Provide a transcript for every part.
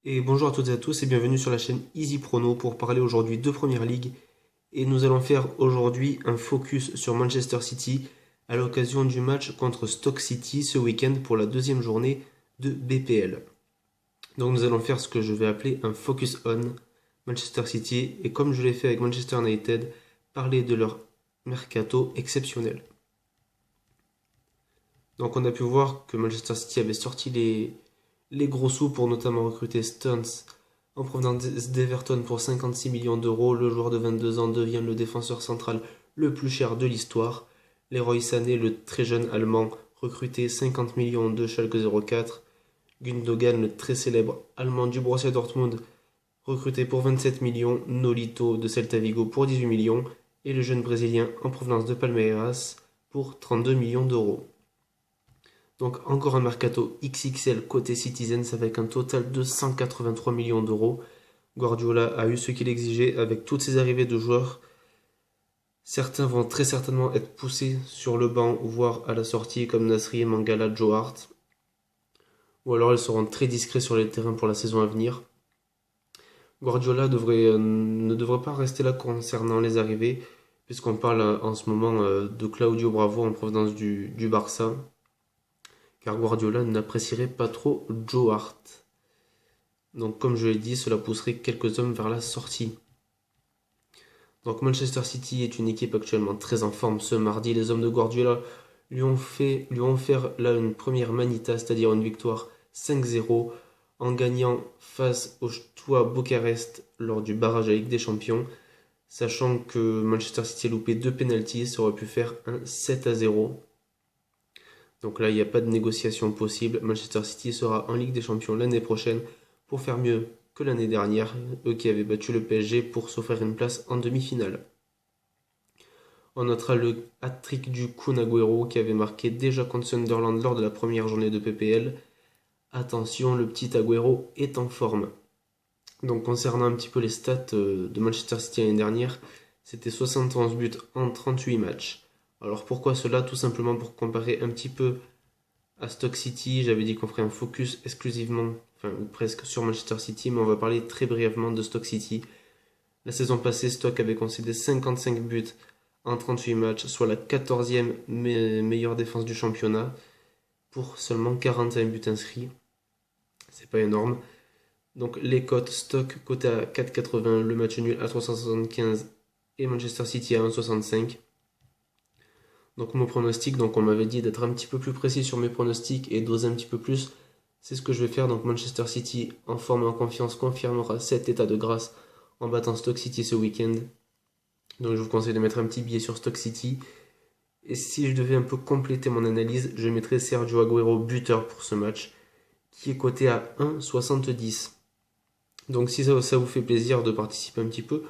Et bonjour à toutes et à tous et bienvenue sur la chaîne Easy Prono pour parler aujourd'hui de Première Ligue. Et nous allons faire aujourd'hui un focus sur Manchester City à l'occasion du match contre Stoke City ce week-end pour la deuxième journée de BPL. Donc nous allons faire ce que je vais appeler un focus on Manchester City et comme je l'ai fait avec Manchester United, parler de leur mercato exceptionnel. Donc on a pu voir que Manchester City avait sorti les gros sous pour notamment recruter Stones en provenance d'Everton pour 56 millions d'euros. Le joueur de 22 ans devient le défenseur central le plus cher de l'histoire. Leroy Sané, le très jeune allemand, recruté 50 millions de Schalke 04. Gundogan, le très célèbre allemand du Borussia Dortmund, recruté pour 27 millions. Nolito de Celta Vigo pour 18 millions. Et le jeune brésilien en provenance de Palmeiras pour 32 millions d'euros. Donc encore un mercato XXL côté Citizens avec un total de 183 millions d'euros. Guardiola a eu ce qu'il exigeait avec toutes ces arrivées de joueurs. Certains vont très certainement être poussés sur le banc, voire à la sortie, comme Nasri, Mangala, Joe Hart. Ou alors ils seront très discrets sur les terrains pour la saison à venir. Guardiola ne devrait pas rester là concernant les arrivées, puisqu'on parle en ce moment de Claudio Bravo en provenance du Barça, car Guardiola n'apprécierait pas trop Joe Hart. Donc comme je l'ai dit, cela pousserait quelques hommes vers la sortie. Donc Manchester City est une équipe actuellement très en forme. Ce mardi, les hommes de Guardiola lui ont offert là une première manita, c'est-à-dire une victoire 5-0 en gagnant face au Steaua Bucarest lors du barrage à Ligue des Champions, sachant que Manchester City a loupé 2 pénaltys, ça aurait pu faire un 7-0. Donc là, il n'y a pas de négociation possible. Manchester City sera en Ligue des Champions l'année prochaine pour faire mieux que l'année dernière, eux qui avaient battu le PSG pour s'offrir une place en demi-finale. On notera le hat-trick du Kun Agüero qui avait marqué déjà contre Sunderland lors de la première journée de PPL. Attention, le petit Agüero est en forme. Donc concernant un petit peu les stats de Manchester City l'année dernière, c'était 71 buts en 38 matchs. Alors pourquoi cela? Tout simplement pour comparer un petit peu à Stoke City. J'avais dit qu'on ferait un focus exclusivement, enfin ou presque sur Manchester City, mais on va parler très brièvement de Stoke City. La saison passée, Stoke avait concédé 55 buts en 38 matchs, soit la 14e meilleure défense du championnat, pour seulement 41 buts inscrits. C'est pas énorme. Donc les cotes, Stoke coté à 4,80, le match nul à 3,75 et Manchester City à 1,65. Donc mon pronostic, donc on m'avait dit d'être un petit peu plus précis sur mes pronostics et d'oser un petit peu plus. C'est ce que je vais faire. Donc Manchester City en forme et en confiance confirmera cet état de grâce en battant Stoke City ce week-end. Donc je vous conseille de mettre un petit billet sur Stoke City. Et si je devais un peu compléter mon analyse, je mettrais Sergio Agüero buteur pour ce match, qui est coté à 1,70. Donc si ça vous fait plaisir de participer un petit peu,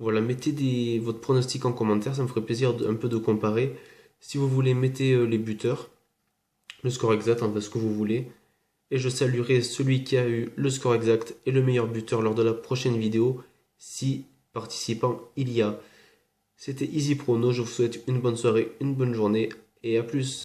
voilà, mettez votre pronostic en commentaire, ça me ferait plaisir un peu de comparer. Si vous voulez, mettez les buteurs, le score exact, enfin ce que vous voulez. Et je saluerai celui qui a eu le score exact et le meilleur buteur lors de la prochaine vidéo, si participant il y a. C'était Easy Prono, je vous souhaite une bonne soirée, une bonne journée et à plus.